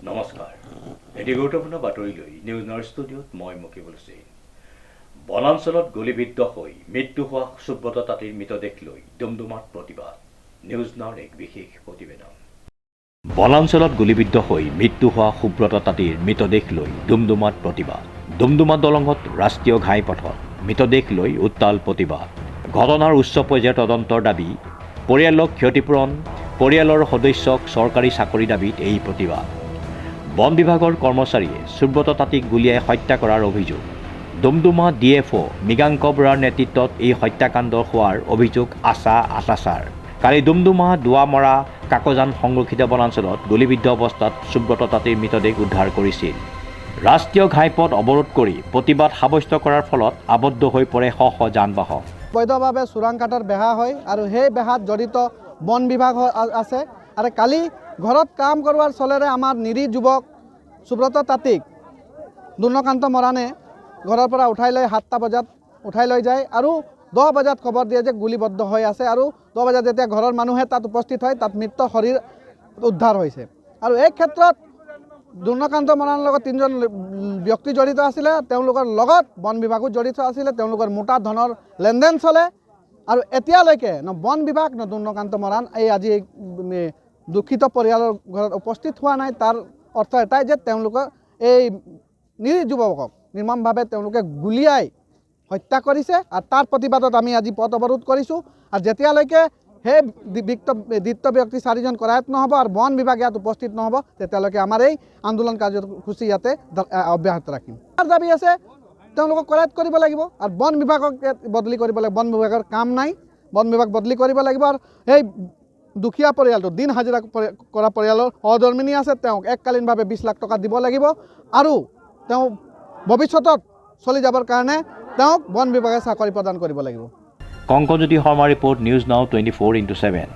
নমস্কাৰ এটি গুৰুত্বপূৰ্ণ বাতৰি লৈ নিউজ নাওৰ ষ্টুডিঅ'ত মই মুকিবুল হুছেইন। বনাঞ্চলত গুলীবিদ্ধ হৈ মৃত্যু হোৱা সুব্ৰত তাঁতীৰ মৃতদেহ লৈ ডুমডুমাত প্ৰতিবাদ। নিউজ নাওৰ এক বিশেষ প্ৰতিবেদন। বনাঞ্চলত গুলীবিদ্ধ হৈ মৃত্যু হোৱা সুব্ৰত তাঁতীৰ মৃতদেহ লৈ ডুমডুমাত প্ৰতিবাদ। ডুমডুমা দলঙত ৰাষ্ট্ৰীয় ঘাইপথত মৃতদেহ লৈ উত্তাল প্ৰতিবাদ। ঘটনাৰ উচ্চ পৰ্যায়ৰ তদন্তৰ দাবী, পৰিয়ালক ক্ষতিপূৰণ, পৰিয়ালৰ সদস্যক চৰকাৰী চাকৰি দাবীত এই প্ৰতিবাদ। বন বিভাগৰ কৰ্মচাৰীয়ে সুব্ৰত তাঁতীক গুলীয়াই হত্যা কৰাৰ অভিযোগ। ডুমডুমা DFO মৃগাংক বৰাৰ নেতৃত্বত এই হত্যাকাণ্ড হোৱাৰ অভিযোগ আটাচাৰ। কালি ডুমডুমা দুৱামৰা কাকজান সংৰক্ষিত বনাঞ্চলত গুলীবিদ্ধ অৱস্থাত সুব্ৰত তাঁতীৰ মৃতদেহ উদ্ধাৰ কৰিছিল। ৰাষ্ট্ৰীয় ঘাইপথ অৱৰোধ কৰি প্ৰতিবাদ সাব্যস্ত কৰাৰ ফলত আবদ্ধ হৈ পৰে শ শ যান বাহন। বৈধভাৱে চোৰাং কাঠৰ বেহা হয় আৰু সেই বেহাত জড়িত বন বিভাগ আছে। আৰু কালি ঘৰত কাম কৰোৱাৰ চলেৰে আমাৰ নিৰীহ যুৱক সুব্ৰত তাঁতীক দুৰ্ণকান্ত মৰাণে ঘৰৰ পৰা উঠাই লৈ 7টা বজাত উঠাই লৈ যায় আৰু 10 বজাত খবৰ দিয়ে যে গুলীবদ্ধ হৈ আছে। আৰু 10 বজাত যেতিয়া ঘৰৰ মানুহে তাত উপস্থিত হয়, তাত মৃত শৰীৰ উদ্ধাৰ হৈছে। আৰু এই ক্ষেত্ৰত দুৰ্ণকান্ত মৰাণৰ লগত 3জন ব্যক্তি জড়িত আছিলে। তেওঁলোকৰ লগত বন বিভাগো জড়িত আছিলে। তেওঁলোকৰ মোটা ধনৰ লেনদেন চলে। আৰু এতিয়ালৈকে ন বন বিভাগ ন দুৰ্ণকান্ত মৰাণ এই আজি দুখিত পৰিয়ালৰ ঘৰত উপস্থিত হোৱা নাই। তাৰ অৰ্থ এটাই যে তেওঁলোকৰ এই নিৰীহ যুৱকক নিৰ্মমভাৱে তেওঁলোকে গুলীয়াই হত্যা কৰিছে। আৰু তাৰ প্ৰতিবাদত আমি আজি পথ অৱৰোধ কৰিছোঁ। আৰু যেতিয়ালৈকে সেই দৃপ্ত ব্যক্তি 4জন কৰায়ত্ব নহ'ব আৰু বন বিভাগ ইয়াত উপস্থিত নহ'ব, তেতিয়ালৈকে আমাৰ এই আন্দোলন কাৰ্যসূচী ইয়াতে অব্যাহত ৰাখিম। তাৰ দাবী আছে তেওঁলোকক কৰায়ত্ব কৰিব লাগিব আৰু বন বিভাগক বদলি কৰিব লাগিব। বন বিভাগৰ কাম নাই, বন বিভাগ বদলি কৰিব লাগিব। আৰু সেই দুখীয়া পৰিয়ালটো দিন হাজিৰা কৰা পৰিয়ালৰ সহধৰ্মিনী আছে, তেওঁক এককালীনভাৱে 20 লাখ টকা দিব লাগিব। আৰু তেওঁ ভৱিষ্যতত চলি যাবৰ কাৰণে তেওঁক বন বিভাগে চাকৰি প্ৰদান কৰিব লাগিব। কংকজ্যোতি শৰ্মা ৰিপৰ্ট, নিউজ নাও 24/7।